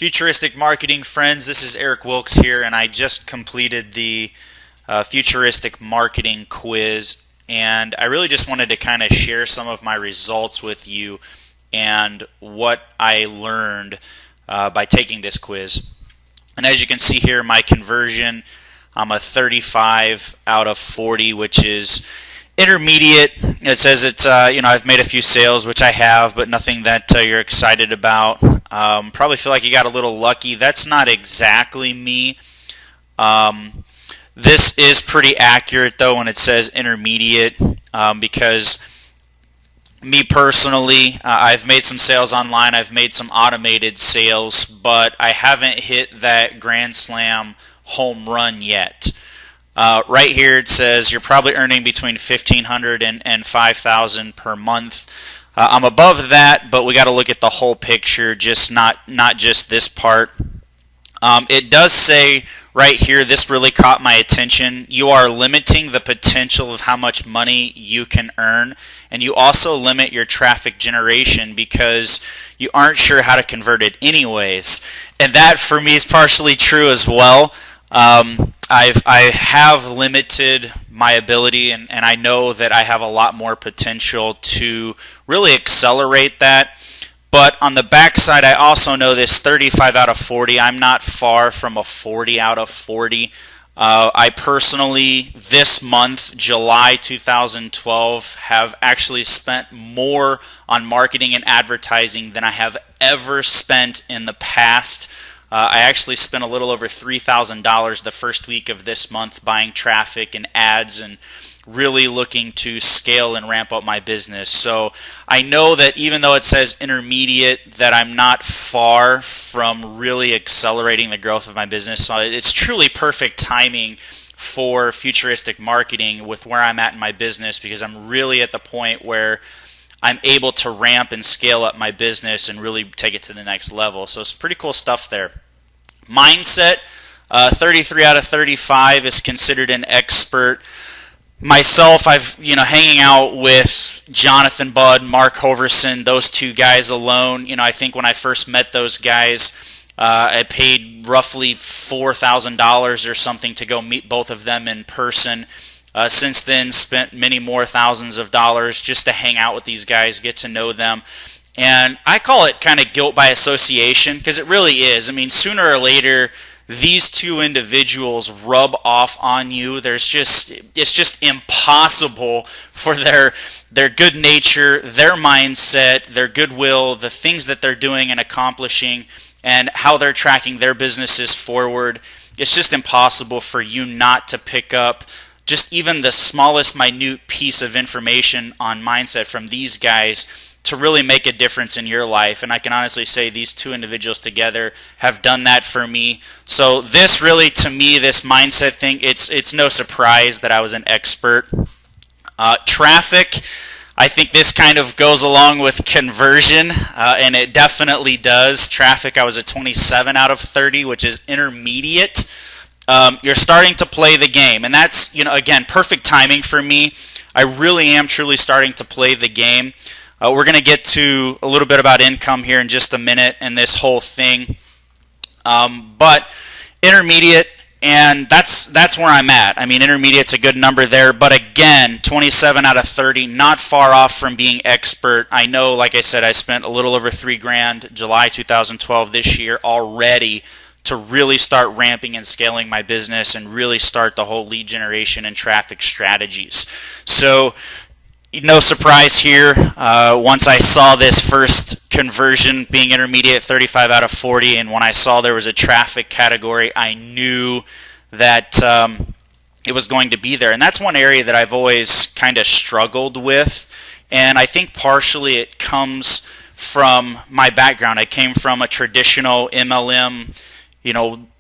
Futuristic marketing friends, this is Eric Wilkes here, and I just completed the Futuristic marketing quiz, and I really just wanted to kind of share some of my results with you and what I learned by taking this quiz. And as you can see here, my conversion, I'm a 35 out of 40, which is intermediate. It says it's I've made a few sales, which I have, but nothing that you're excited about. Probably feel like you got a little lucky. That's not exactly me. This is pretty accurate though when it says intermediate, because me personally, I've made some sales online. I've made some automated sales, but I haven't hit that grand slam home run yet. Right here it says you're probably earning between $1,500 and $5,000 per month. I'm above that, but we got to look at the whole picture, just not just this part. It does say right here, this really caught my attention. You are limiting the potential of how much money you can earn, and you also limit your traffic generation because you aren't sure how to convert it anyways. And that for me is partially true as well. I have limited my ability, and I know that I have a lot more potential to really accelerate that. But on the backside, I also know this 35 out of 40, I'm not far from a 40 out of 40. I personally, this month, July 2012, have actually spent more on marketing and advertising than I have ever spent in the past. I actually spent a little over $3,000 the first week of this month buying traffic and ads and really looking to scale and ramp up my business. So I know that even though it says intermediate, that I'm not far from really accelerating the growth of my business. So it's truly perfect timing for futuristic marketing with where I'm at in my business, because I'm really at the point where I'm able to ramp and scale up my business and really take it to the next level. So it's pretty cool stuff there. Mindset, 33 out of 35 is considered an expert. Myself, I've hanging out with Jonathan Budd, Mark Hoverson, those two guys alone. I think when I first met those guys, I paid roughly $4,000 or something to go meet both of them in person. Since then, spent many more thousands of dollars just to hang out with these guys, get to know them. And I call it kind of guilt by association, because it really is. I mean, sooner or later, these two individuals rub off on you. It's just impossible for their good nature, their mindset, their goodwill, the things that they're doing and accomplishing, and how they're tracking their businesses forward. It's just impossible for you not to pick up just even the smallest minute piece of information on mindset from these guys to really make a difference in your life. And I can honestly say these two individuals together have done that for me. So this really, to me, this mindset thing, it's no surprise that I was an expert. Traffic, I think this kind of goes along with conversion, and it definitely does. Traffic, I was a 27 out of 30, which is intermediate. You're starting to play the game, and that's, again, perfect timing for me. I really am truly starting to play the game. We're going to get to a little bit about income here in just a minute and this whole thing. But intermediate, and that's where I'm at. I mean, intermediate's a good number there, but again, 27 out of 30, not far off from being expert. I know, like I said, I spent a little over $3,000 July 2012 this year already to really start ramping and scaling my business and really start the whole lead generation and traffic strategies. So no surprise here. Once I saw this first conversion being intermediate, 35 out of 40, and when I saw there was a traffic category, I knew that it was going to be there. And that's one area that I've always kind of struggled with, and I think partially it comes from my background. I came from a traditional MLM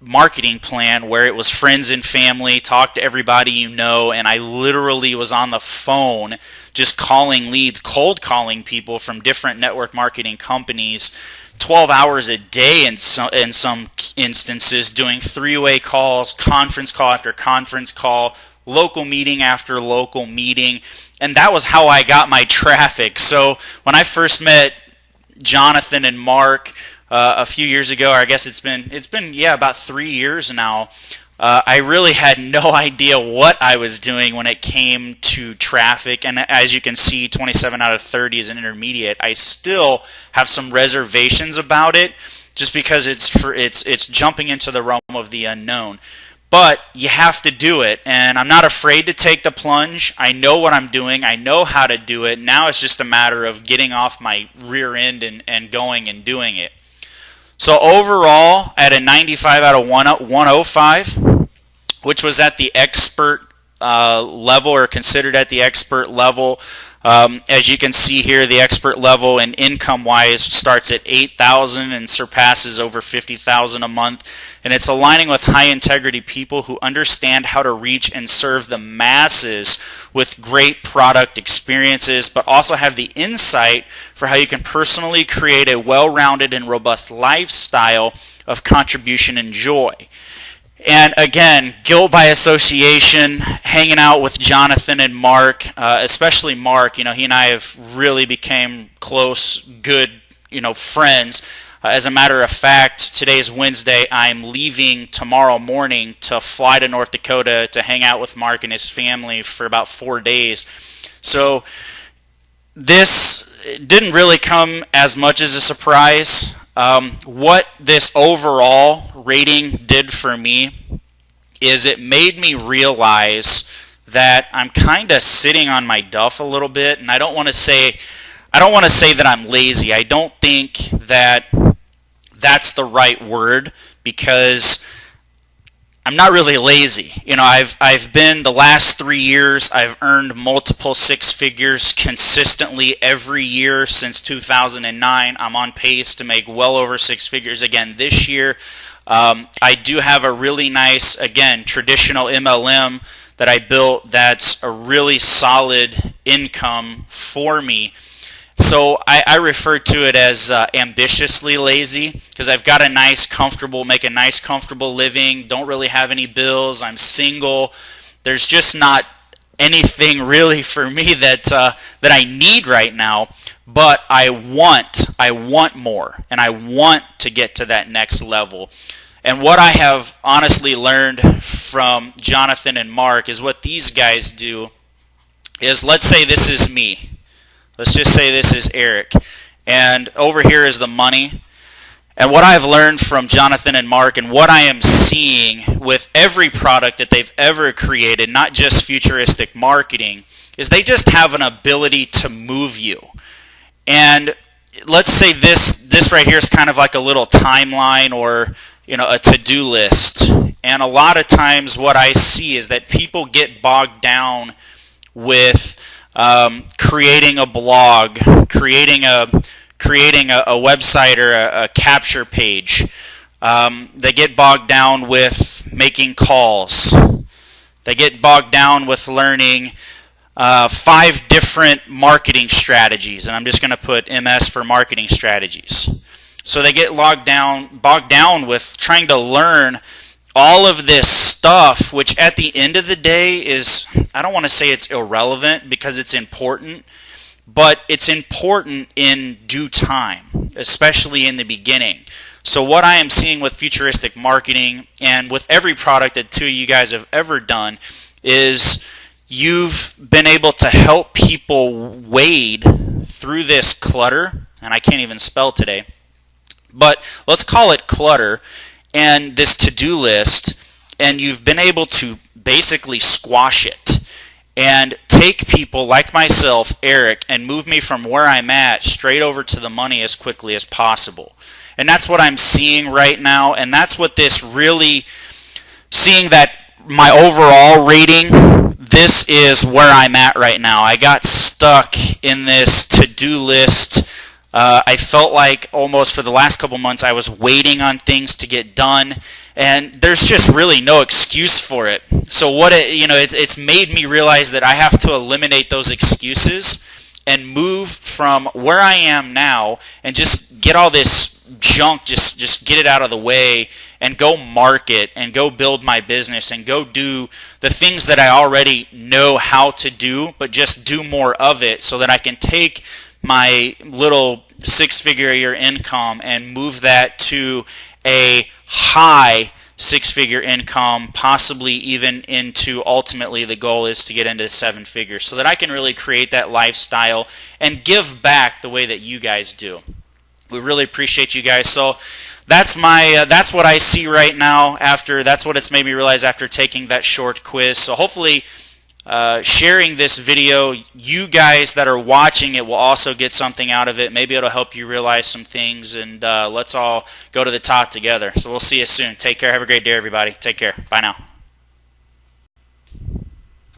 marketing plan where it was friends and family, talk to everybody and I literally was on the phone just calling leads, cold calling people from different network marketing companies 12 hours a day in some instances, doing three-way calls, conference call after conference call, local meeting after local meeting, and that was how I got my traffic. So when I first met Jonathan and Mark, a few years ago, or I guess it's been yeah, about 3 years now. I really had no idea what I was doing when it came to traffic, and as you can see, 27 out of 30 is an intermediate. I still have some reservations about it, just because it's jumping into the realm of the unknown. But you have to do it, and I'm not afraid to take the plunge. I know what I'm doing. I know how to do it. Now it's just a matter of getting off my rear end and going and doing it. So overall, at a 95 out of 105, which was at the expert level, or considered at the expert level. As you can see here, the expert level and income-wise starts at $8,000 and surpasses over $50,000 a month. And it's aligning with high-integrity people who understand how to reach and serve the masses with great product experiences, but also have the insight for how you can personally create a well-rounded and robust lifestyle of contribution and joy. And again, guilt by association, hanging out with Jonathan and Mark, especially Mark. He and I have really became close, good, friends. As a matter of fact, today's Wednesday. I'm leaving tomorrow morning to fly to North Dakota to hang out with Mark and his family for about 4 days. So this didn't really come as much as a surprise. What this overall rating did for me is it made me realize that I'm kind of sitting on my duff a little bit, and I don't want to say that I'm lazy. I don't think that that's the right word, because I'm not really lazy. I've been, the last 3 years, I've earned multiple six figures consistently every year since 2009. I'm on pace to make well over six figures again this year. I do have a really nice, again, traditional MLM that I built that's a really solid income for me. So I refer to it as ambitiously lazy, because I've got make a nice comfortable living, don't really have any bills, I'm single. There's just not anything really for me that I need right now, but I want more, and I want to get to that next level. And what I have honestly learned from Jonathan and Mark is what these guys do is, let's say this is me. Let's just say this is Eric, and over here is the money. And what I've learned from Jonathan and Mark, and what I am seeing with every product that they've ever created, not just Futuristic Marketing, is they just have an ability to move you. And let's say this right here is kind of like a little timeline, or a to-do list. And a lot of times what I see is that people get bogged down with creating a blog, creating a website, or a capture page. They get bogged down with making calls. They get bogged down with learning 5 different marketing strategies, and I'm just going to put MS for marketing strategies. So they get bogged down with trying to learn all of this stuff, which at the end of the day is, I don't want to say it's irrelevant, because it's important, but it's important in due time, especially in the beginning. So what I am seeing with Futuristic Marketing, and with every product that two of you guys have ever done, is you've been able to help people wade through this clutter, and I can't even spell today, but let's call it clutter, and this to-do list, and you've been able to basically squash it and take people like myself, Eric, and move me from where I'm at straight over to the money as quickly as possible. And that's what I'm seeing right now, and that's what this really, seeing that my overall rating, this is where I'm at right now. I got stuck in this to-do list. I felt like almost for the last couple months I was waiting on things to get done, and there's just really no excuse for it. So it's made me realize that I have to eliminate those excuses and move from where I am now and just get all this junk, just get it out of the way, and go market and go build my business and go do the things that I already know how to do, but just do more of it so that I can take my little six-figure a year income and move that to a high six-figure income, possibly even into, ultimately the goal is to get into seven figures, so that I can really create that lifestyle and give back the way that you guys do. We really appreciate you guys. So that's what I see right now. That's what it's made me realize after taking that short quiz. So hopefully, sharing this video, you guys that are watching it will also get something out of it. Maybe it'll help you realize some things, and let's all go to the top together. So we'll see you soon. Take care. Have a great day, everybody. Take care. Bye now.